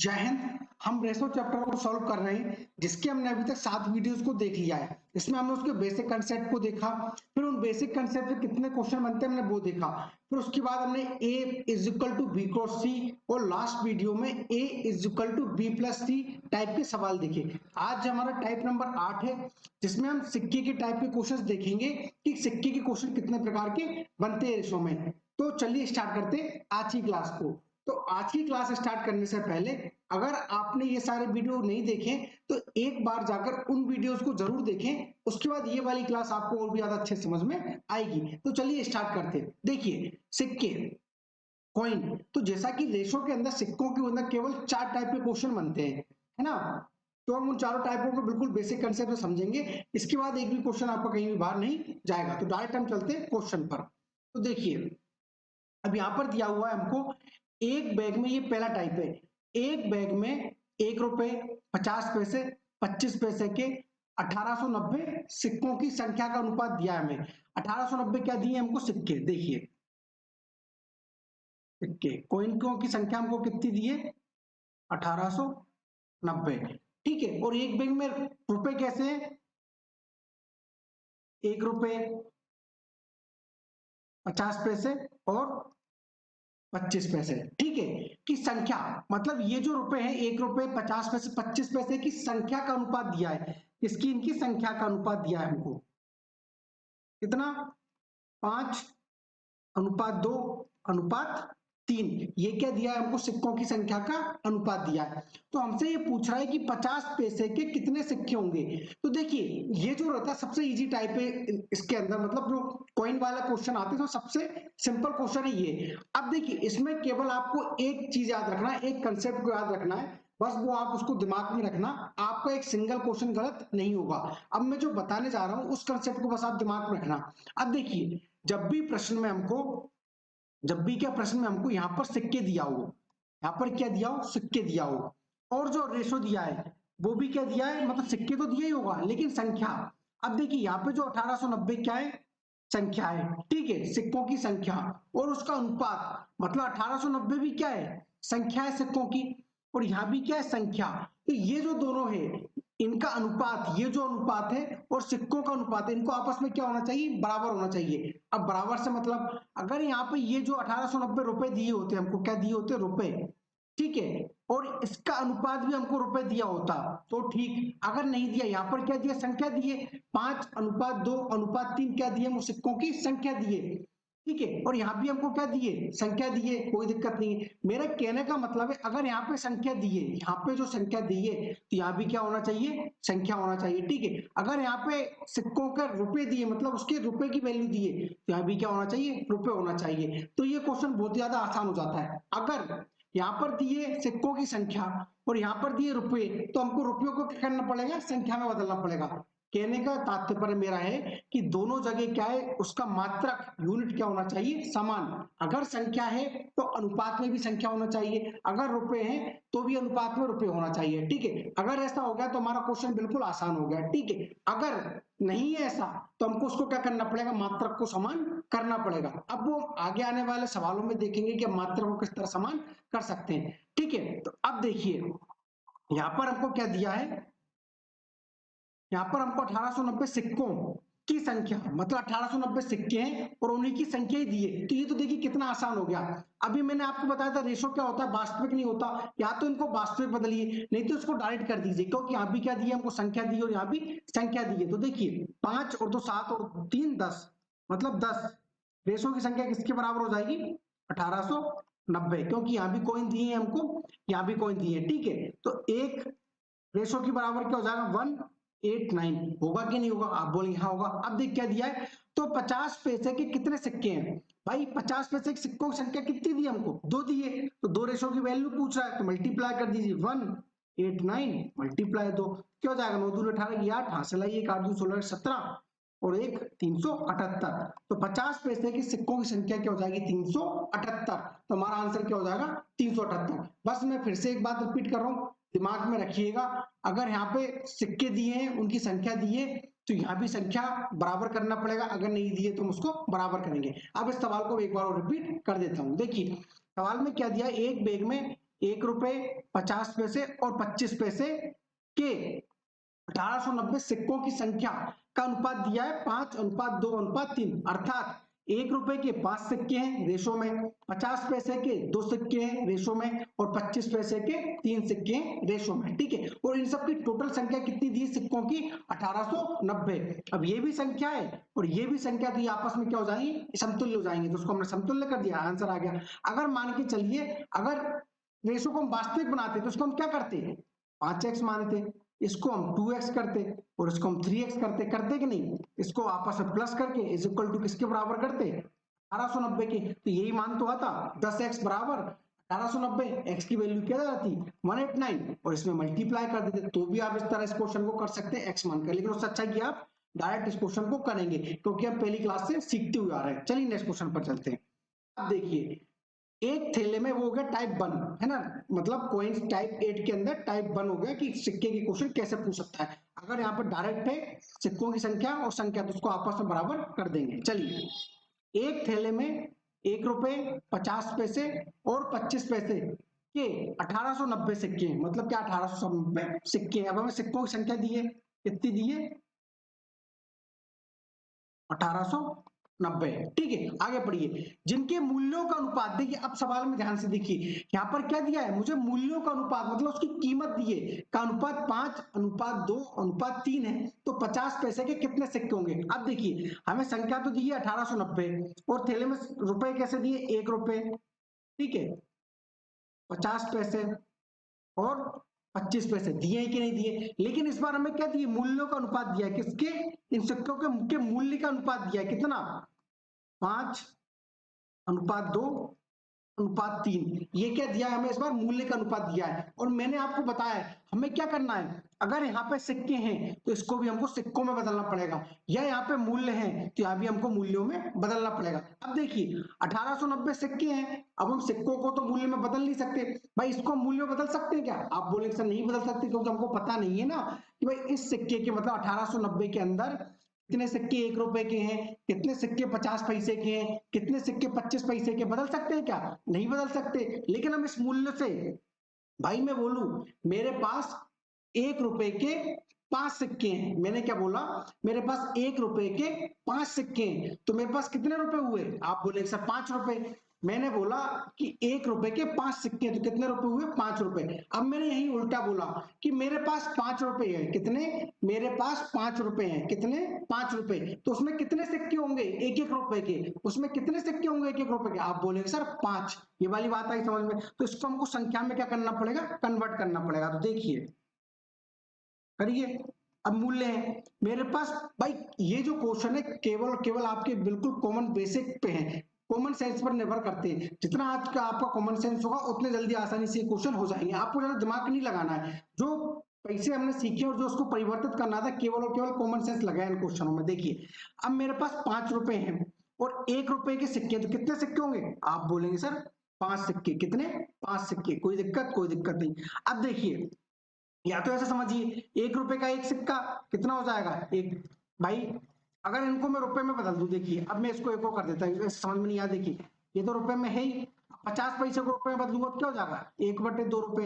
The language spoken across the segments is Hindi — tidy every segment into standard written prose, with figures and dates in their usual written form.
जय हिंद। हम रेशो चैप्टर को सॉल्व कर रहे हैं जिसके हमने अभी तक 7 वीडियोस को देख लिया है। इसमें हमने उसके बेसिक कंसेप्ट को देखा, फिर उन बेसिक कंसेप्ट से कितने क्वेश्चन बनते हैं हमने वो देखा, फिर उसके बाद हमने a is equal to b cross c और लास्ट वीडियो में a is equal to b plus c type के सवाल देखे। आज हमारा टाइप नंबर 8 है जिसमें हम सिक्के के टाइप के क्वेश्चन देखेंगे कि सिक्के के क्वेश्चन कितने प्रकार के बनते हैं रेशो में। तो चलिए स्टार्ट करते हैं आज की क्लास को। तो आज की क्लास स्टार्ट करने से पहले अगर आपने ये सारे वीडियो नहीं देखे तो एक बार जाकर उन वीडियोस को जरूर देखें, उसके बाद ये वाली क्लास आपको और भी ज्यादा अच्छे समझ में आएगी। तो चलिए स्टार्ट करते हैं। देखिए सिक्के, कॉइन, तो जैसा कि रेशो के अंदर सिक्कों के अंदर केवल 4 टाइप के क्वेश्चन बनते हैं, है ना। तो हम उन चारों टाइपों को बिल्कुल बेसिक कंसेप्ट में समझेंगे। इसके बाद एक भी क्वेश्चन आपका कहीं भी बाहर नहीं जाएगा। तो डायरेक्ट हम चलते हैं क्वेश्चन पर। तो देखिए अब यहाँ पर दिया हुआ है हमको एक बैग में, ये पहला टाइप है, एक बैग में 1 रुपए 50 पैसे 25 पैसे के 1890 सिक्कों की संख्या का अनुपात दिया है हमें। 1890 क्या दिए हमको? सिक्के। देखिए सिक्के, कॉइनों की संख्या हमको कितनी दी है? 1890, ठीक है। और एक बैग में रुपए कैसे हैं? 1 रुपए 50 पैसे और 25 पैसे, ठीक है, की संख्या, मतलब ये जो रुपए हैं 1 रुपए 50 पैसे 25 पैसे की संख्या का अनुपात दिया है। इसकी इनकी संख्या का अनुपात दिया है हमको कितना? 5:2:3। ये क्या दिया है हमको? सिक्कों की संख्या का अनुपात दिया है। तो हमसे ये पूछ रहा है कि 50 पैसे के कितने सिक्के होंगे। तो देखिए ये जो रहता है सबसे इजी टाइप है इसके अंदर, मतलब जो कॉइन वाला क्वेश्चन आते हैं तो सबसे सिंपल क्वेश्चन है ये। अब देखिए इसमें केवल आपको एक चीज याद रखना है, एक कंसेप्ट को याद रखना है, बस वो आप उसको दिमाग में रखना। आपका एक सिंगल क्वेश्चन गलत नहीं होगा। अब मैं जो बताने जा रहा हूं उस कंसेप्ट को बस आप दिमाग में रखना। अब देखिए जब भी प्रश्न में हमको, जब भी क्या प्रश्न में हमको यहाँ पर सिक्के दिया हो, यहाँ पर क्या दिया हो? सिक्के दिया हो, और जो रेशो दिया है वो भी क्या दिया है? मतलब सिक्के तो दिया ही होगा लेकिन संख्या। अब देखिए यहाँ पे जो 1890 क्या है? संख्या है, ठीक है, सिक्कों की संख्या, और उसका अनुपात, मतलब 1890 भी क्या है? संख्या है सिक्कों की, और यहाँ भी क्या है? संख्या। तो ये जो दोनों है इनका अनुपात, ये जो अनुपात है और सिक्कों का अनुपात है, इनको आपस में क्या होना चाहिए? बराबर होना चाहिए। अब बराबर से मतलब अगर यहाँ पे ये जो 1890 रुपए दिए होते हमको, क्या दिए होते? रुपए, ठीक है, और इसका अनुपात भी हमको रुपए दिया होता तो ठीक। अगर नहीं दिया, यहाँ पर क्या दिया? संख्या दिए, 5:2:3 क्या दिए? वो सिक्कों की संख्या दिए, ठीक है, और यहाँ भी हमको क्या दिए? संख्या दिए, कोई दिक्कत नहीं है। मेरा कहने का मतलब है अगर यहाँ पे संख्या दिए, यहाँ पे जो संख्या दिए तो यहाँ भी क्या होना चाहिए? संख्या होना चाहिए, ठीक है। अगर यहाँ पे सिक्कों का रुपए दिए, मतलब उसके रुपए की वैल्यू दिए, तो यहाँ भी क्या होना चाहिए? रुपए होना चाहिए। तो ये क्वेश्चन बहुत ज्यादा आसान हो जाता है। अगर यहाँ पर दिए सिक्कों की संख्या और यहाँ पर दिए रुपए, तो हमको रुपयों को क्या करना पड़ेगा? संख्या में बदलना पड़ेगा। कहने का तात्पर्य मेरा है कि दोनों जगह क्या है? उसका मात्रक यूनिट क्या होना चाहिए? समान। अगर संख्या है तो अनुपात में भी संख्या होना चाहिए, अगर रुपए हैं तो भी अनुपात में रुपए होना चाहिए, ठीक है। अगर ऐसा हो गया तो हमारा क्वेश्चन बिल्कुल आसान हो गया, ठीक है। अगर नहीं है ऐसा तो हमको उसको क्या करना पड़ेगा? मात्रक को समान करना पड़ेगा। अब वो आगे आने वाले सवालों में देखेंगे कि मात्रक को किस तरह समान कर सकते हैं, ठीक है। तो अब देखिए यहाँ पर हमको क्या दिया है? यहाँ पर हमको 1890 सिक्कों की संख्या, मतलब 1890 सिक्के हैं और उन्हीं की संख्या ही दी है। तो ये तो देखिए कितना आसान हो गया। अभी मैंने आपको बताया था रेशो क्या होता है? वास्तविक नहीं होता। या तो इनको वास्तविक बदलिए, नहीं तो इसको डायरेक्ट कर दीजिए, क्योंकि यहाँ भी क्या दिया हमको? संख्या दी, और यहाँ भी संख्या दी है। तो देखिए 5 और 2 7 और 3 10, मतलब 10। रेशो की संख्या किसके बराबर हो जाएगी? 1890, क्योंकि यहाँ भी कॉइन दिए हैं हमको, यहाँ भी कॉइन दिए, ठीक है। तो एक रेशो की बराबर क्या हो जाएगा? 1:9 होगा कि नहीं होगा? आप बोले हाँ होगा। अब देख क्या दिया है, तो 50 पैसे के कितने सिक्के हैं भाई? 50 पैसे के सिक्कों की संख्या कितनी दी हमको? 2 दिए, तो 2 रेशो की वैल्यू पूछ रहा है तो मल्टीप्लाई कर दीजिए। 1:9 मल्टीप्लाई 2 क्या हो जाएगा? 9×2=18 8 हासिल है, 1 8×2 16 17 और 1 378। तो 50 पैसे के सिक्कों की संख्या क्या हो जाएगी? 378। तो हमारा आंसर क्या हो जाएगा? 378। बस मैं फिर से एक बात रिपीट कर रहा हूँ, दिमाग में रखिएगा। अगर यहाँ पे सिक्के दिए हैं, उनकी संख्या दी है, तो यहाँ भी संख्या बराबर करना पड़ेगा। अगर नहीं दिए तो हम उसको बराबर करेंगे। अब इस सवाल को एक बार और रिपीट कर देता हूँ। देखिए सवाल में क्या दिया है? एक बैग में ₹1.50 और 25 पैसे के 1890 सिक्कों की संख्या का अनुपात दिया है 5:2:3, अर्थात ₹1 के 5 सिक्के हैं रेशो में, 50 पैसे के 2 सिक्के हैं रेशो में, और 25 पैसे के 3 सिक्के हैं रेशो में। ठीक है, और इन सब की टोटल संख्या कितनी दी सिक्कों की? 1890। अब ये भी संख्या है और ये भी संख्या, तो ये आपस में क्या हो जाएंगे? समतुल्य हो जाएंगे। तो उसको हमने समतुल्य कर दिया, आंसर आ गया। अगर मान के चलिए, अगर रेशो को हम वास्तविक बनाते तो उसको हम क्या करते? 5x मानते, इसको हम 2x करते और इसको हम 3x करते कि नहीं? इसको आपस में प्लस करके इज इक्वल टू किसके बराबर करते? 1890 के। तो यही मान तो आता 10x बराबर 1890, x की वैल्यू क्या जाती? 189, और इसमें मल्टीप्लाई कर देते। तो भी आप इस तरह इस क्वेश्चन को कर सकते हैं x मानकर, लेकिन उससे अच्छा कि आप डायरेक्ट इस क्वेश्चन को करेंगे, क्योंकि आप पहली क्लास से सीखते हुए आ रहे हैं। चलिए नेक्स्ट क्वेश्चन पर चलते हैं। अब देखिए, एक थैले में, वो हो गया टाइप 1, है ना, मतलब कॉइंस टाइप 8 के अंदर टाइप 1 हो गया कि सिक्के की क्वेश्चन कैसे पूछ सकता है। अगर यहाँ पर डायरेक्ट है सिक्कों की संख्या और संख्या, तो उसको आपस में बराबर कर देंगे। चलिए, एक थैले में ₹1.50 और 25 पैसे के 1890 सिक्के हैं। मतलब क्या 1890 सिक्के हैं? अब हमें सिक्कों की संख्या दी है, कितनी दी है? 1890। ठीक है, आगे पढ़िए। जिनके मूल्यों का अनुपात, देखिए अब सवाल में ध्यान से देखिए, यहाँ पर क्या दिया है मुझे? मूल्यों का अनुपात, मतलब उसकी कीमत दी है, का अनुपात 5:2:3 है। तो 50 पैसे के कितने सिक्के होंगे? अब देखिए, हमें संख्या तो दी है 1890 और थैले में रुपए कैसे दिए? ₹1। ठीक है, 50 पैसे और 25 पैसे दिए कि नहीं दिए? लेकिन इस बार हमें क्या दिए? मूल्यों का अनुपात दिया है। किसके? इन सिक्कों के मूल्य का अनुपात दिया है। कितना? 5:2:3। ये क्या दिया है हमें? इस बार मूल्य का अनुपात दिया है। और मैंने आपको बताया है हमें क्या करना है। अगर यहाँ पे सिक्के हैं तो इसको भी हमको सिक्कों में बदलना पड़ेगा, या यहाँ पे मूल्य है तो यहाँ भी हमको मूल्यों में बदलना पड़ेगा। अब देखिए, 1890 सिक्के हैं, अब हम सिक्कों को तो मूल्य में बदल नहीं सकते। भाई इसको मूल्य में बदल सकते हैं क्या? आप बोलेंगे सर नहीं बदल सकते, क्योंकि हमको पता नहीं है ना कि भाई इस सिक्के के, मतलब 1890 के अंदर कितने सिक्के ₹1 के हैं, कितने सिक्के 50 पैसे के हैं, कितने सिक्के 25 पैसे के। बदल सकते हैं क्या? नहीं बदल सकते। लेकिन हम इस मूल्य से, भाई मैं बोलूं मेरे पास ₹1 के 5 सिक्के हैं, मैंने क्या बोला? मेरे पास ₹1 के 5 सिक्के हैं, तो मेरे पास कितने रुपए हुए? आप बोले सर ₹5। मैंने बोला कि ₹1 के 5 सिक्के हैं, तो कितने रुपए हुए? ₹5। अब मैंने यही उल्टा बोला कि मेरे पास ₹5 है। कितने? मेरे पास ₹5 हैं। कितने? ₹5। तो उसमें कितने सिक्के होंगे? ₹1 के। उसमें कितने सिक्के होंगे ₹1 के? आप बोलेंगे सर 5। ये वाली बात आई समझ में? तो इसको हमको संख्या में क्या करना पड़ेगा? कन्वर्ट करना पड़ेगा। तो देखिए, करिए। अब मूल्य है मेरे पास। भाई ये जो क्वेश्चन है केवल और केवल आपके बिल्कुल कॉमन बेसिक पे है, कॉमन सेंस पर निर्भर करते हैं। जितना आज का आपका कॉमन सेंस होगा उतने जल्दी आसानी से क्वेश्चन हो जाएंगे। आपको ज्यादा दिमाग नहीं लगाना है। जो पैसे हमने सीखे और जो उसको परिवर्तित करना था, केवल और केवल कॉमन सेंस लगाया इन क्वेश्चनों में। देखिए, अब मेरे पास ₹5 हैं और ₹1 के सिक्के, तो कितने सिक्के होंगे? आप बोलेंगे सर 5 सिक्के। कितने? 5 सिक्के। कोई दिक्कत? कोई दिक्कत नहीं। अब देखिए, या तो ऐसे समझिए, ₹1 का एक सिक्का कितना हो जाएगा? एक। भाई अगर इनको मैं रुपए में बदल दूं, देखिए अब मैं इसको एक और कर देता हूँ, समझ में नहीं आया। देखिए, ये तो रुपए में है ही, 50 पैसे को रुपए में बदलूंगा तो क्या हो जाएगा? ₹1/2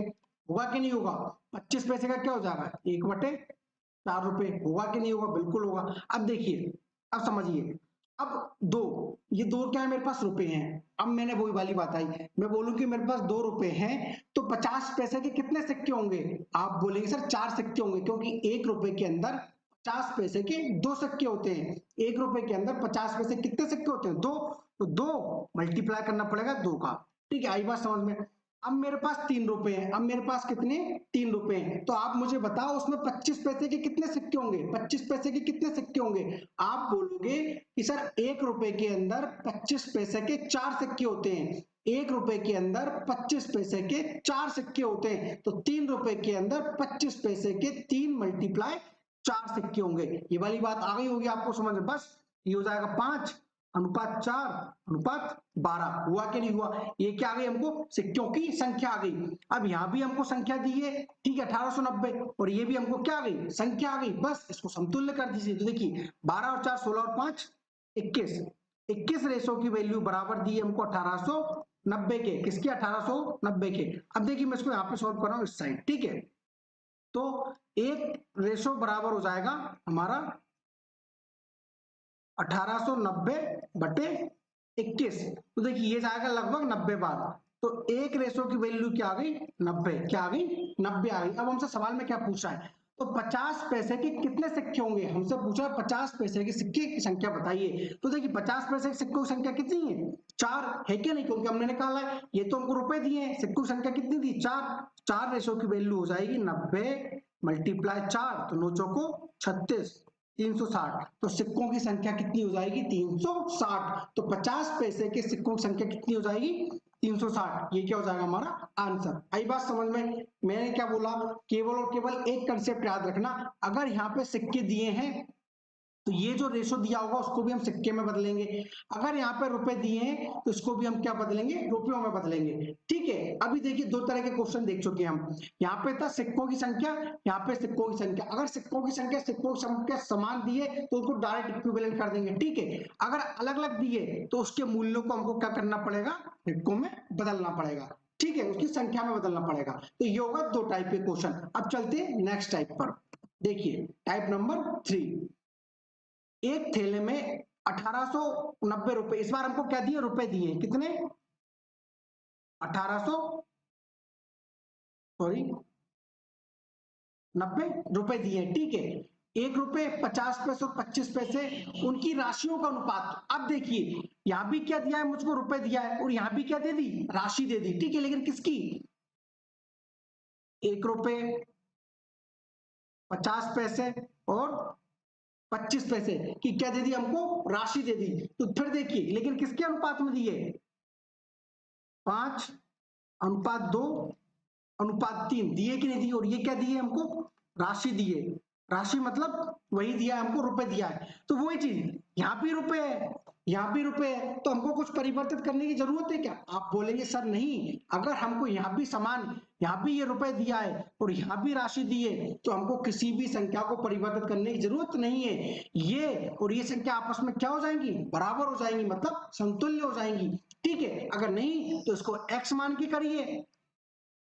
होगा कि नहीं होगा? 25 पैसे का क्या हो जाएगा? ₹1/4 होगा कि नहीं होगा? बिल्कुल होगा। अब देखिए, अब समझिए, अब दो, ये दो क्या है? मेरे पास रुपए हैं। अब मैंने वही वाली बात आई, मैं बोलूं कि मेरे पास ₹2 हैं, तो 50 पैसे के कितने सिक्के होंगे? आप बोलेंगे सर 4 सिक्के होंगे, क्योंकि ₹1 के अंदर 50 पैसे के 2 सिक्के होते हैं। ₹1 के अंदर 50 पैसे कितने सिक्के होते हैं? 2। तो 2 मल्टीप्लाई करना पड़ेगा 2 का। ठीक है, आई बात समझ में? अब मेरे पास ₹3 हैं। अब मेरे पास कितने? ₹3 हैं। तो आप मुझे बताओ उसमें 25 पैसे के कितने सिक्के होंगे? 25 पैसे के कितने सिक्के होंगे? आप बोलोगे कि सर ₹1 के अंदर 25 पैसे के 4 सिक्के होते हैं। ₹1 के अंदर 25 पैसे के 4 सिक्के होते हैं, तो ₹3 के अंदर 25 पैसे के 3 मल्टीप्लाई 4 सिक्के होंगे। ये वाली बात आ गई होगी आपको समझ में? बस ये हो जाएगा 5:4:12। हुआ कि नहीं हुआ? ये क्या आ गई? हमको सिक्कों की संख्या आ गई। अब यहां भी हमको संख्या दी है, ठीक है, 1890, और ये भी हमको क्या आ गई? संख्या आ गई। बस इसको समतुल्य कर दीजिए। तो देखिए, 12 और 4 16 और 5 21, 21 रेशो की वैल्यू बराबर दी है हमको 1890 1890 के, किसके 1890 के। अब देखिए मैं इसको यहाँ पे सॉल्व कर रहा हूँ इस साइड, ठीक है। तो एक रेशो बराबर हो जाएगा हमारा 1890/21। तो देखिए ये जाएगा लगभग 90 बार। तो एक रेशो की वैल्यू क्या आ गई, 90। क्या आ गई, 90 आ गई। अब हमसे सवाल में क्या पूछा है, तो 50 पैसे के कितने सिक्के होंगे, हमसे पूछा है 50 पैसे के सिक्के की संख्या बताइए। तो देखिए 50 पैसे के सिक्कों की संख्या कितनी है, 4 है क्या नहीं, क्योंकि हमने निकाला है, ये तो हमको रुपए दिए हैं, सिक्कों की संख्या कितनी थी, 4 रेशो की वैल्यू हो जाएगी 90 × 4, तो 9 चौको 36, 360। तो सिक्कों की संख्या कितनी हो जाएगी, 360। तो 50 पैसे के सिक्कों की संख्या कितनी हो जाएगी, 360। ये क्या हो जाएगा हमारा आंसर। आई बात समझ में। मैंने क्या बोला, केवल और केवल एक कंसेप्ट याद रखना, अगर यहाँ पे सिक्के दिए हैं तो ये जो रेशो दिया होगा उसको भी हम सिक्के में बदलेंगे, अगर यहाँ पे रुपए दिए हैं तो इसको भी हम क्या बदलेंगे, रुपयों में बदलेंगे, ठीक है। अभी देखिए दो तरह के क्वेश्चन देख चुके हैं हम, यहाँ पे था सिक्कों की संख्या, यहाँ पे सिक्कों की संख्या। अगर सिक्कों की संख्या समान दिए तो उनको डायरेक्ट इक्विवेलेंट कर देंगे, ठीक है। अगर अलग अलग दिए तो उसके मूल्यों को हमको क्या करना पड़ेगा, सिक्कों में बदलना पड़ेगा, ठीक है, उसकी संख्या में बदलना पड़ेगा। तो ये होगा दो टाइप के क्वेश्चन। अब चलते हैं नेक्स्ट टाइप पर। देखिए टाइप नंबर 3, एक थैले में 1890 रुपए, इस बार हमको क्या दिए, रुपए दिए, कितने, 1800 सॉरी 90 रुपए दिए, ठीक है। 1 रुपए 50 पैसे और 25 पैसे उनकी राशियों का अनुपात। अब देखिए यहां भी क्या दिया है, मुझको रुपए दिया है, और यहां भी क्या दे दी, राशि दे दी, ठीक है, लेकिन किसकी, 1 रुपए 50 पैसे और 25 पैसे की क्या दे दी हमको, राशि दे दी। तो फिर देखिए लेकिन किसके अनुपात में दिए, 5:2:3 दिए कि नहीं दिए, और ये क्या दिए हमको, राशि दिए। राशि मतलब वही दिया है हमको, रुपए दिया है। तो वही चीज यहाँ भी रुपए है, यहाँ भी रुपए है, तो हमको कुछ परिवर्तित करने की जरूरत है क्या, आप बोलेंगे सर नहीं, अगर हमको यहाँ भी समान, यहाँ भी ये रुपए दिया है और यहाँ भी राशि दी है, तो हमको किसी भी संख्या को परिवर्तित करने की जरूरत नहीं है। ये और ये संख्या आपस में क्या हो जाएंगी, बराबर हो जाएंगी, मतलब समतुल्य हो जाएंगी, ठीक है। अगर नहीं तो इसको x मान के करिए,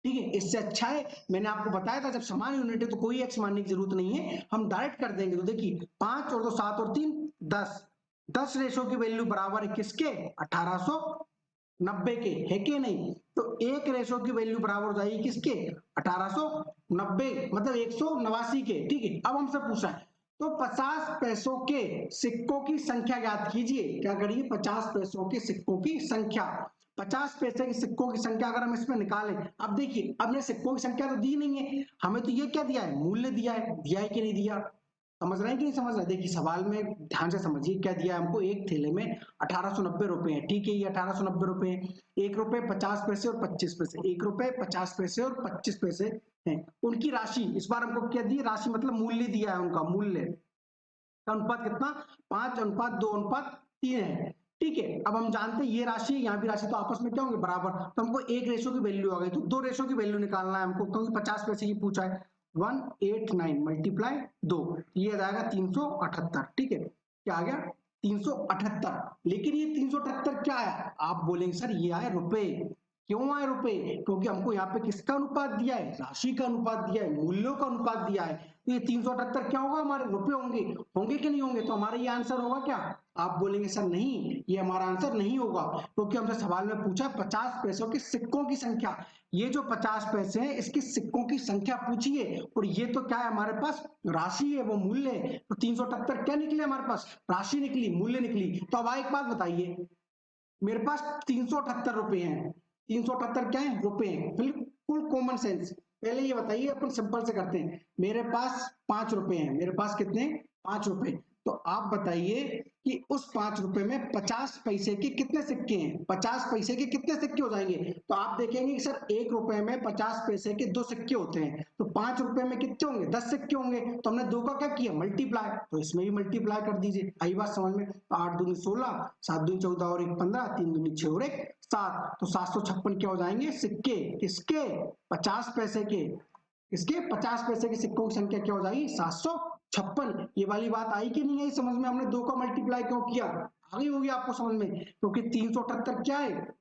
ठीक है। इससे अच्छा है, मैंने आपको बताया था जब समान यूनिट है तो कोई एक्स मानने की जरूरत नहीं है, हम डायरेक्ट कर देंगे। तो देखिए 5 और 2 7 और 3 10, 10 रेशो की वैल्यू बराबर है किसके, 1890 के, है कि नहीं। तो एक रेशो की वैल्यू बराबर हो जाएगी किसके, 1890, मतलब 189 के, ठीक है। अब हमसे पूछा है तो 50 पैसों के सिक्कों की संख्या ज्ञात कीजिए। क्या करिए, 50 पैसों के सिक्कों की संख्या। 50 पैसे के सिक्कों की संख्या अगर हम इसमें निकालें, अब देखिए हमने सिक्कों की संख्या तो दी नहीं है, हमें तो ये क्या दिया है, मूल्य दिया है, दिया है कि नहीं दिया, समझ रहे हैं कि नहीं समझ रहे। देखिए सवाल में ध्यान से समझिए क्या दिया है हमको, एक थैले में 1890 रुपए हैं, ठीक है, ये 1890 रुपए हैं। 1 रुपए 50 पैसे और 25 पैसे, 1 रुपए 50 पैसे और 25 पैसे हैं, उनकी राशि। इस बार हमको क्या दी, राशि मतलब मूल्य दिया है, उनका मूल्य का अनुपात कितना, 5:2:3 है, ठीक है। अब हम जानते हैं ये राशि यहाँ भी राशि, तो आपस में क्या होंगे, बराबर। तो हमको एक रेशो की वैल्यू आ गई, तो दो रेशो की वैल्यू निकालना है हमको, क्योंकि 50 पैसे की पूछा है। 189 मल्टीप्लाई 2, ये आ जाएगा 378, ठीक है। क्या आ गया, 378। लेकिन ये 378 क्या है, आप बोलेंगे सर ये आए रुपए, क्यों आए रुपए, क्योंकि हमको यहाँ पे किसका अनुपात दिया है, राशि का अनुपात दिया है, मूल्यों का अनुपात दिया है। तो ये 378 क्या होगा, हमारे रुपए होंगे, होंगे कि नहीं होंगे, तो हमारा ये आंसर होगा क्या। आप बोलेंगे सर नहीं, ये हमारा आंसर नहीं होगा, क्योंकि हमसे सवाल में पूछा 50 पैसों के सिक्कों की संख्या। ये जो 50 पैसे हैं इसके सिक्कों की संख्या पूछी है, और ये तो क्या है हमारे पास, राशि है, वो मूल्य है। तो 378 क्या निकले हमारे पास, राशि निकली, मूल्य निकली। तो अब एक बात बताइए, मेरे पास 378 रुपए हैं, 378 क्या है, रुपए हैं, बिल्कुल कॉमन सेंस। पहले ये बताइए, अपन सिंपल से करते हैं, मेरे पास 5 रुपए हैं, मेरे पास कितने, 5 रुपए। तो आप बताइए कि उस 5 रुपए में 50 पैसे के कितने सिक्के हैं, 50 पैसे के कितने सिक्के हो जाएंगे। तो आप देखेंगे कि सर 1 रुपए में 50 पैसे के 2 सिक्के होते हैं, तो 5 रुपए में कितने होंगे, 10 सिक्के होंगे। तो हमने 2 का क्या किया, मल्टीप्लाई, तो इसमें भी मल्टीप्लाई कर दीजिए। आई बात समझ में। 8 दूनी 16, 7 दूनी 14 और 1 15, 3 दूनी 6 और 1 7, तो 756 क्या हो जाएंगे सिक्के, किसके, 50 पैसे के, इसके 50 पैसे के सिक्कों की संख्या क्या हो जाएगी, 756। ये वाली बात आई कि नहीं आई समझ में, हमने 2 का मल्टीप्लाई क्यों किया, आ गई होगी आपको समझ में, क्योंकि 378 क्या है,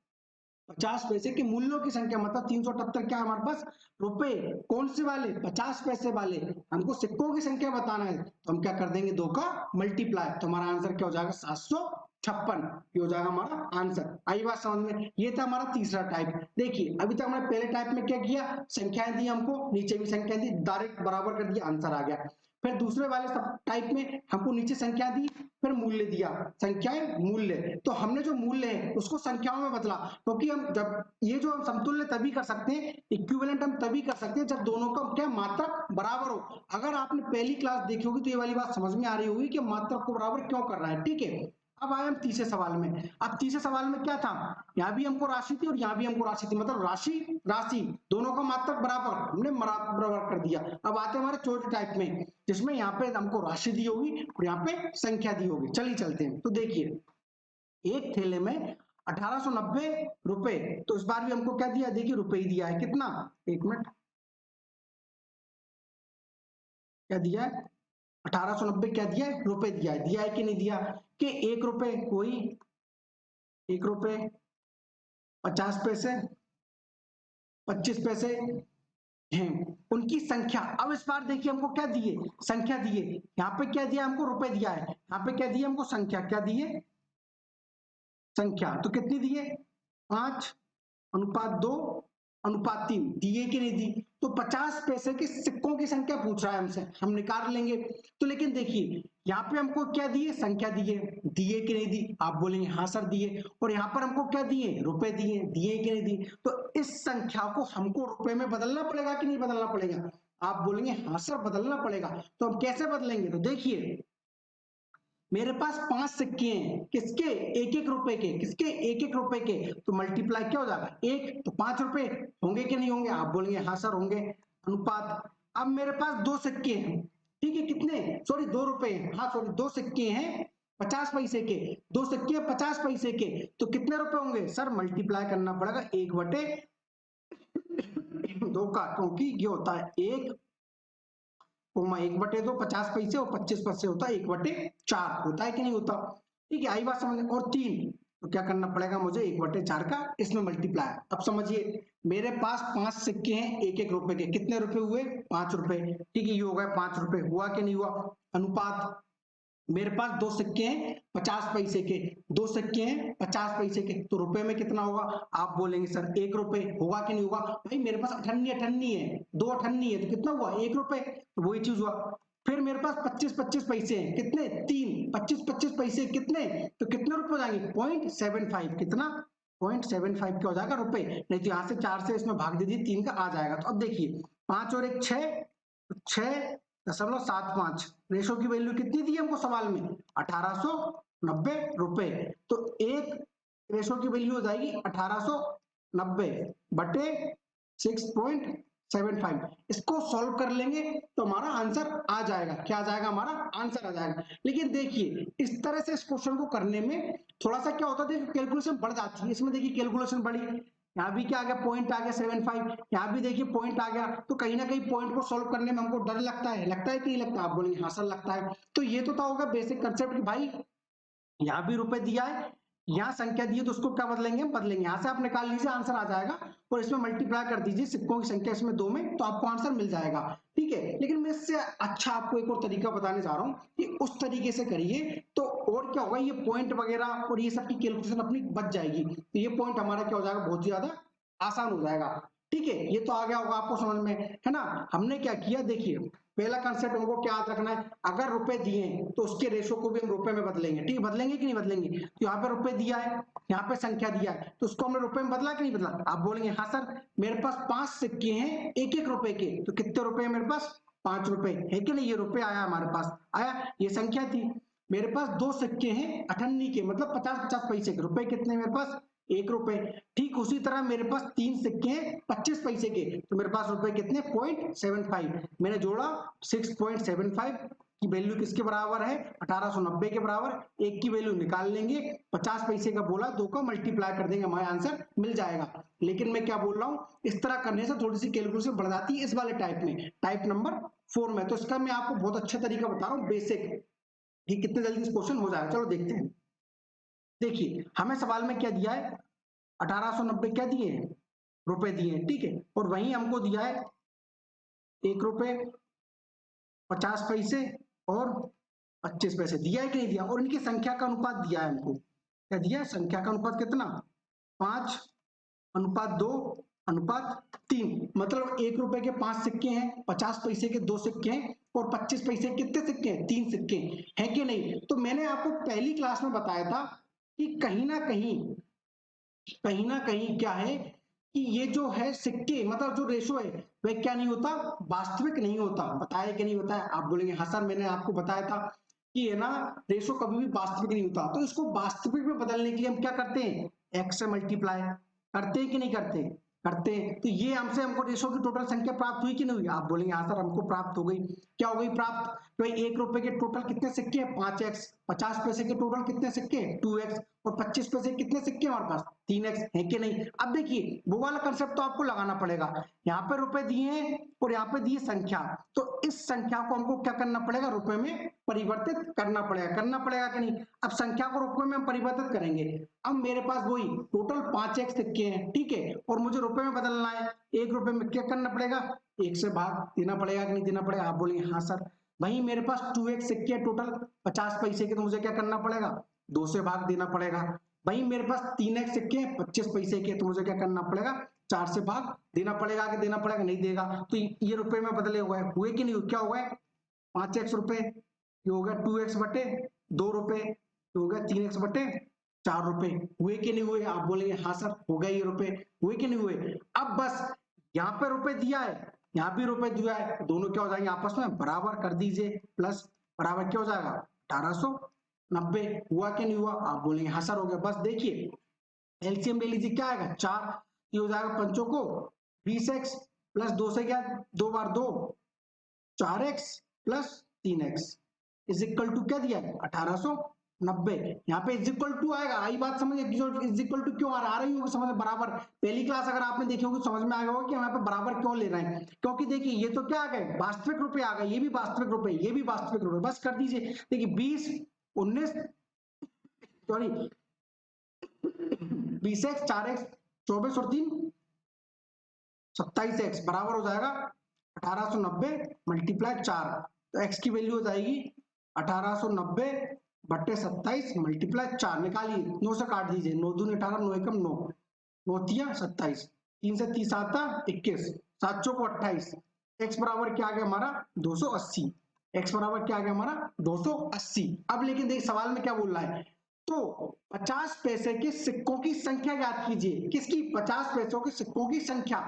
50 पैसे के मूल्यों की संख्या, मतलब 378 क्या है हमारे पास, रुपए। कौन से वाले, 50 पैसे वाले। हमको सिक्कों की संख्या बताना है, तो हम क्या कर देंगे, 2 का मल्टीप्लाई, तो हमारा आंसर क्या हो जाएगा, 756। ये हो जाएगा हमारा आंसर। आई बात समझ में। ये था हमारा तीसरा टाइप। देखिए अभी तक हमने पहले टाइप में क्या किया, संख्याएं दी हमको, नीचे भी संख्या दी, डायरेक्ट बराबर कर दिया, आंसर आ गया। फिर दूसरे वाले सब टाइप में हमको नीचे संख्या दी, फिर मूल्य दिया, संख्याएं मूल्य, तो हमने जो मूल्य है उसको संख्याओं में बदला, क्योंकि हम जब ये जो हम समतुल्य तभी कर सकते हैं, इक्विवेलेंट हम तभी कर सकते हैं जब दोनों का क्या मात्रक बराबर हो। अगर आपने पहली क्लास देखी होगी तो ये वाली बात समझ में आ रही होगी कि मात्रक को बराबर क्यों कर रहा है, ठीक है। अब आए हम तीसरे सवाल में। अब तीसरे सवाल में क्या था, यहाँ भी हमको राशि थी और यहाँ भी हमको राशि थी, मतलब राशि राशि दोनों का मात्रक बराबर, हमने बराबर कर दिया। अब आते हैं हमारे चौथे टाइप में, जिसमें यहाँ पे हमको राशि दी होगी और यहाँ पे संख्या दी होगी। चलिए चलते हैं। तो देखिए एक थैले में 1890 रुपए, तो इस बार भी हमको क्या दिया, देखिए रुपए ही दिया है, कितना, एक मिनट, क्या दिया है, 1890 क्या दिया है, रुपए दिया है कि नहीं दिया, कि 1 रुपए कोई, 1 रुपए 50 पैसे, 25 पैसे हैं, उनकी संख्या। अब इस बार देखिए हमको क्या दिए, संख्या दिए, यहाँ पे क्या दिया हमको, रुपए दिया है, यहाँ पे क्या दिया हमको, संख्या, क्या दिए, संख्या। तो कितनी दिए, 5:2:3 दिए कि नहीं दी। तो 50 पैसे के सिक्कों की संख्या पूछ रहा है हमसे, हम निकाल लेंगे। तो लेकिन देखिए यहाँ पे हमको क्या दिए, संख्या दिए, दिए कि नहीं दी, आप बोलेंगे हाँ सर दिए, और यहाँ पर हमको क्या दिए, रुपए दिए, दिए कि नहीं दी। तो इस संख्या को हमको रुपए में बदलना पड़ेगा कि नहीं बदलना पड़ेगा, आप बोलेंगे हाँ सर बदलना पड़ेगा। तो हम कैसे बदलेंगे, तो देखिए मेरे पास 5 सिक्के हैं, किसके, 1-1 रुपए के, किसके, 1-1 रुपए के, तो मल्टीप्लाई क्या हो जाएगा, 1 तो 5 रुपए होंगे कि नहीं होंगे, आप बोलेंगे हाँ सर होंगे, अनुपात। अब मेरे पास 2 सिक्के हैं, ठीक है, कितने, सॉरी 2 रुपए, हाँ सॉरी 2 सिक्के हैं 50 पैसे के, 2 सिक्के 50 पैसे के, तो कितने रुपए होंगे सर, मल्टीप्लाई करना पड़ेगा 1/2 का, क्योंकि ये होता है 1/2, 50 पैसे और 25 पैसे होता है 1/4, होता है कि नहीं होता, ठीक है, आई बात समझ। और 3, तो क्या करना पड़ेगा मुझे, 1/4 का इसमें मल्टीप्लाई। अब समझिए मेरे पास 5 सिक्के हैं 1-1 रुपए के, कितने रुपए हुए, 5 रुपए, ठीक है, ये हो गया 5 रुपए, हुआ कि नहीं हुआ, अनुपात। मेरे पास 2 सिक्के हैं 50 पैसे के, 2 सिक्के हैं 50 पैसे के, तो रुपए में कितना होगा, आप बोलेंगे सर 1 रुपए, होगा कि नहीं होगा, भाई मेरे पास अठन्नी अठन्नी है, 2 अठन्नी है, तो कितना हुआ 1 रुपए, तो वही चीज हुआ। फिर मेरे पास 25-25 पैसे हैं, कितने, 3, 25-25 पैसे कितने, तो कितने रुपए हो जाएंगे, 0.75, कितना, 0.75 क्या हो जाएगा, रुपए। नहीं तो यहाँ से 4 से इसमें भाग दीजिए, 3 का आ जाएगा। तो अब देखिए 5 और 1 6, 6.75 रेशो की वैल्यू कितनी दी हमको सवाल में, 1890 रुपए। तो एक रेशो की वैल्यू हो जाएगी 1890/6.75। इसको सॉल्व कर लेंगे तो हमारा आंसर आ जाएगा, क्या आ जाएगा, हमारा आंसर आ जाएगा। लेकिन देखिए इस तरह से इस क्वेश्चन को करने में थोड़ा सा क्या होता है, देखिए कैलकुलेशन बढ़ जाती है, इसमें देखिए कैलकुलेशन बढ़ी, यहाँ भी क्या आ गया, पॉइंट आ गया 75, यहाँ भी देखिए पॉइंट आ गया, तो कहीं ना कहीं पॉइंट को सॉल्व करने में हमको डर लगता है कि नहीं लगता, आप बोलेंगे हाँ सर लगता है। तो ये तो था होगा बेसिक कंसेप्ट कि भाई यहाँ भी रुपए दिया है, यहाँ संख्या दी है, तो उसको क्या बदलेंगे, हम बदलेंगे, यहाँ से आप निकाल लीजिए आंसर आ जाएगा, और इसमें मल्टीप्लाई कर दीजिए सिक्कों की संख्या इसमें 2 में, तो आपको आंसर मिल जाएगा, ठीक है। लेकिन मैं इससे अच्छा आपको एक और तरीका बताने जा रहा हूँ कि उस तरीके से करिए, तो और क्या होगा, ये पॉइंट वगैरह और ये सब की कैलकुलेशन अपनी बच जाएगी, तो ये पॉइंट हमारा क्या हो जाएगा, बहुत ज्यादा आसान हो जाएगा, ठीक है। ये तो आ गया होगा आपको समझ में, है ना। हमने क्या किया, देखिए पहला कंसेप्ट हमको क्या याद रखना है, अगर रुपए दिए तो उसके रेशो को भी हम रुपए में बदलेंगे, ठीक है, बदलेंगे कि नहीं बदलेंगे। तो यहाँ पे रुपए दिया है, यहाँ पे संख्या दिया है, तो उसको हमने रुपए में बदला कि नहीं बदला, आप बोलेंगे हाँ सर, मेरे पास 5 सिक्के हैं 1-1 रुपए के, तो कितने रुपए है मेरे पास, 5 रुपए है कि नहीं, ये रुपए आया हमारे पास, आया, ये संख्या थी। मेरे पास 2 सिक्के हैं अठन्नी के, मतलब 50-50 पैसे के, रुपए कितने मेरे पास, 1 रुपए। ठीक उसी तरह मेरे पास 3 सिक्के हैं 25 पैसे के, तो मेरे पास रुपए कितने, 0.75, मैंने जोड़ा 6.75 की वैल्यू किसके बराबर है, 1890 के बराबर, एक की वैल्यू निकाल लेंगे, 50 पैसे का बोला, 2 का मल्टीप्लाई कर देंगे, हमारा आंसर मिल जाएगा। लेकिन मैं क्या बोल रहा हूँ, इस तरह करने से थोड़ी सी कैलकुलेशन बढ़ जाती है इस वाले टाइप में, टाइप नंबर 4 में। तो इसका मैं आपको बहुत अच्छा तरीका बता रहा हूँ बेसिक, कि कितने जल्दी क्वेश्चन हो जाएगा। चलो देखते हैं। देखिए हमें सवाल में क्या दिया है, 1890 क्या दिए हैं, रुपए दिए हैं, ठीक है। और वहीं हमको दिया है 1 रुपए 50 पैसे और 25 पैसे, दिया है कि नहीं दिया। और इनकी संख्या का अनुपात दिया है हमको, क्या दिया है, संख्या का अनुपात कितना, 5:2:3। मतलब 1 रुपए के 5 सिक्के हैं, 50 पैसे के 2 सिक्के हैं और 25 पैसे कितने सिक्के हैं, 3 सिक्के हैं कि नहीं। तो मैंने आपको पहली क्लास में बताया था कि कहीं ना कहीं क्या है कि ये जो है सिक्के, मतलब जो रेशो है वह क्या नहीं होता, वास्तविक नहीं होता। बताया कि नहीं बताया, आप बोलेंगे हाँ सर मैंने आपको बताया था कि है ना रेशो कभी भी वास्तविक नहीं होता। तो इसको वास्तविक में बदलने के लिए हम क्या करते हैं, x से मल्टीप्लाई करते हैं कि नहीं करते, करते हैं। तो ये हमको रेशो की टोटल संख्या प्राप्त हुई कि नहीं हुई, आप बोलेंगे हाँ सर हमको प्राप्त हो गई। क्या हो गई प्राप्त, तो 1 रुपए के टोटल कितने सिक्के हैं, 5x, 50 पैसे के टोटल कितने सिक्के हैं, 2x, और 25 पैसे कितने सिक्के हमारे पास, 3x है कि नहीं। अब देखिए वो वाला कंसेप्ट तो आपको लगाना पड़ेगा, यहाँ पे रुपए दिए हैं और यहाँ पे दिए संख्या, तो इस संख्या को हमको क्या करना पड़ेगा, रुपए में परिवर्तित करना पड़ेगा कि नहीं। अब संख्या को रुपए में हम परिवर्तित करेंगे। अब मेरे पास वही टोटल 5x सिक्के हैं, ठीक है, और मुझे रुपए में बदलना है। 1 रुपए में क्या करना पड़ेगा, 1 से भाग देना पड़ेगा कि नहीं देना पड़ेगा, आप बोलेंगे हाँ सर। वही मेरे पास 2x सिक्के टोटल 50 पैसे के, तो मुझे क्या करना पड़ेगा, 2 से भाग देना पड़ेगा। वही मेरे पास 3x सिक्के 25 पैसे के, तो मुझे क्या करना पड़ेगा, 4 से भाग देना पड़ेगा कि देना पड़ेगा, नहीं देगा। तो ये रुपए में बदले हुए कि नहीं, क्या हुआ है, 5x रुपए, ये हो गया 2x बटे 2 रुपए, ये हो गया 3x बटे 4 रुपए, हुए कि नहीं हुए, आप बोलेंगे हाँ सर हो गए, ये रुपए हुए कि नहीं हुए। अब बस यहाँ पे रुपए दिया है, यहाँ भी रुपए दिया है, दोनों क्या हो जाएंगे आपस में बराबर कर दीजिए, प्लस बराबर क्या हो जाएगा 1890, हुआ कि नहीं हुआ, आप बोलेंगे हाँ सर हो गया। बस देखिए एलसीएम ले लीजिए, क्या आएगा 4, ये हो जाएगा पंचों को 20x प्लस 2 से क्या, 2 बार 2 4x plus 3x is equal to क्या दिया है 1890। यहाँ पे इज इक्वल टू आएगा, आई बात समझ, इज इक्वल टू क्यों आ रही होगी समझ, बराबर। पहली क्लास अगर आपने देखी होगी समझ में आ गया होगा कि यहाँ पे बराबर क्यों ले रहे हैं, क्योंकि देखिए ये तो क्या आ गए वास्तविक रुपए आ गए, ये भी वास्तविक रुपए, ये भी वास्तविक रुपए, बस कर दीजिए। देखिए 20 19 सॉरी 20x 4x 24 और 3 27x बराबर हो जाएगा 1890 मल्टीप्लाई 4, तो x की वैल्यू हो जाएगी 1890 बट्टे 27 मल्टीप्लाई 4, निकालिए 9 से काट दीजिए, 9 दूनी 18, 9 एकम 9, 9 तिया 27, 3 से 30 आता 21, 7 चौको 28, x बराबर क्या आ गया हमारा 280, x बराबर क्या आ गया हमारा 280। अब लेकिन देखिए सवाल में क्या बोल रहा है, तो 50 पैसे के सिक्कों की संख्या ज्ञात कीजिए, किसकी, 50 पैसों के सिक्कों की संख्या।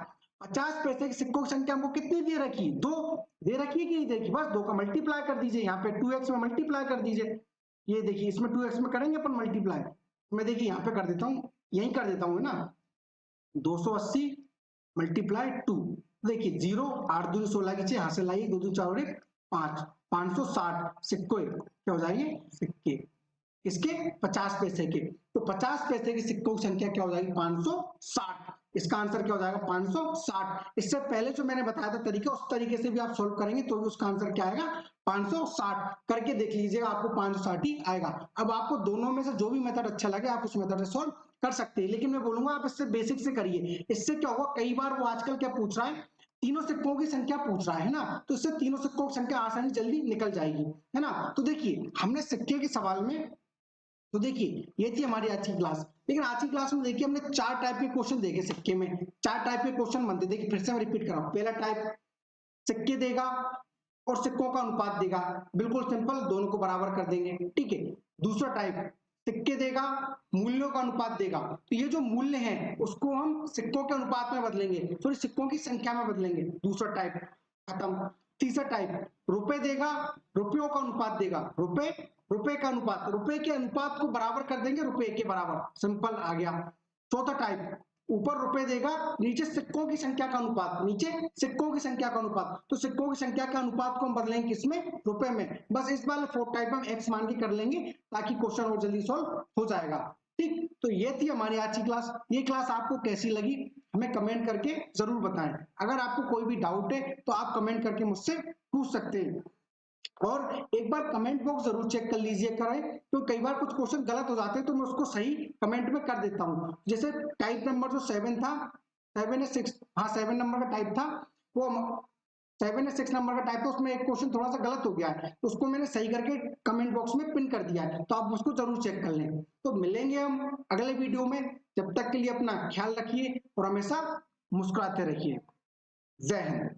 50 पैसे के सिक्कों की संख्या हमको कितनी दे रखी, 2 दे रखी है कि नहीं दे रखी, बस 2 का मल्टीप्लाई कर दीजिए, यहाँ पे 2x में मल्टीप्लाई कर दीजिए, ये देखिए इसमें 2x में करेंगे अपन मल्टीप्लाई, मैं देखिए यहाँ पे कर देता हूँ, यही कर देता हूँ ना, 280 मल्टीप्लाई 2, देखिए 0 8 दूनी 16 की, यहाँ से लाइए 2 दूनी 4 और 1 5, 560 सिक्को क्या हो जाएंगे सिक्के, इसके 50 पैसे के, तो 50 पैसे के सिक्कों की संख्या क्या हो जाएगी 560, इसका आंसर क्या हो जाएगा 560। इससे पहले जो मैंने बताया था तरीका, उस तरीके से भी आप सोल्व करेंगे तो भी उसका आंसर क्या आएगा 560, करके देख लीजिएगा आपको 560 ही आएगा। अब आपको दोनों में से जो भी मेथड अच्छा लगे आप उस मेथड से सोल्व कर सकते हैं, लेकिन मैं बोलूंगा आप इससे बेसिक से करिए। इससे क्या होगा, कई बार वो आजकल क्या पूछ रहा है, तीनों सिक्कों की संख्या पूछ रहा है ना, तो इससे तीनों सिक्कों की संख्या आसानी जल्दी निकल जाएगी, है ना। तो देखिए हमने सिक्के के सवाल में, तो देखिए ये थी हमारी आज की क्लास, लेकिन आज की क्लास में देखिए हमने 4 टाइप के क्वेश्चन देखे सिक्के में, 4 टाइप के क्वेश्चन बनते, देखिए फिर से मैं रिपीट कर रहा हूं। पहला टाइप सिक्के देगा और सिक्कों का अनुपात देगा, बिल्कुल सिंपल, दोनों को बराबर कर देंगे, ठीक है। दूसरा टाइप सिक्के देगा मूल्यों का अनुपात देगा, तो ये जो मूल्य है उसको हम सिक्कों के अनुपात में बदलेंगे, सॉरी सिक्कों की संख्या में बदलेंगे, दूसरा टाइप खत्म। तीसरा टाइप रुपए देगा, रुपयों का अनुपात देगा, रुपए का अनुपात, रुपए के अनुपात को बराबर कर देंगे रुपए के बराबर, सिंपल आ गया। चौथा टाइप ऊपर रुपए देगा, नीचे सिक्कों की संख्या का अनुपात, नीचे सिक्कों की संख्या का अनुपात, तो सिक्कों की संख्या का अनुपात को हम बदलेंगे किसमें, रुपए में। बस इस वाले 4 टाइप हम x मान के कर लेंगे ताकि क्वेश्चन और जल्दी सॉल्व हो जाएगा, ठीक। तो ये थी हमारी आज की क्लास, ये क्लास आपको कैसी लगी हमें कमेंट करके जरूर बताएं। अगर आपको कोई भी डाउट है तो आप कमेंट करके मुझसे पूछ सकते हैं। और एक बार कमेंट बॉक्स जरूर चेक कर लीजिए करें, तो कई बार कुछ क्वेश्चन गलत हो जाते हैं तो मैं उसको सही कमेंट में कर देता हूँ। जैसे टाइप नंबर जो 7 था, 7 या 6, हाँ 7 नंबर का टाइप था, वो 7 या 6 नंबर का टाइप था, उसमें एक क्वेश्चन थोड़ा सा गलत हो गया है, तो उसको मैंने सही करके कमेंट बॉक्स में पिन कर दिया है, तो आप उसको जरूर चेक कर लें। तो मिलेंगे हम अगले वीडियो में, जब तक के लिए अपना ख्याल रखिए और हमेशा मुस्कुराते रहिए। जय हिंद।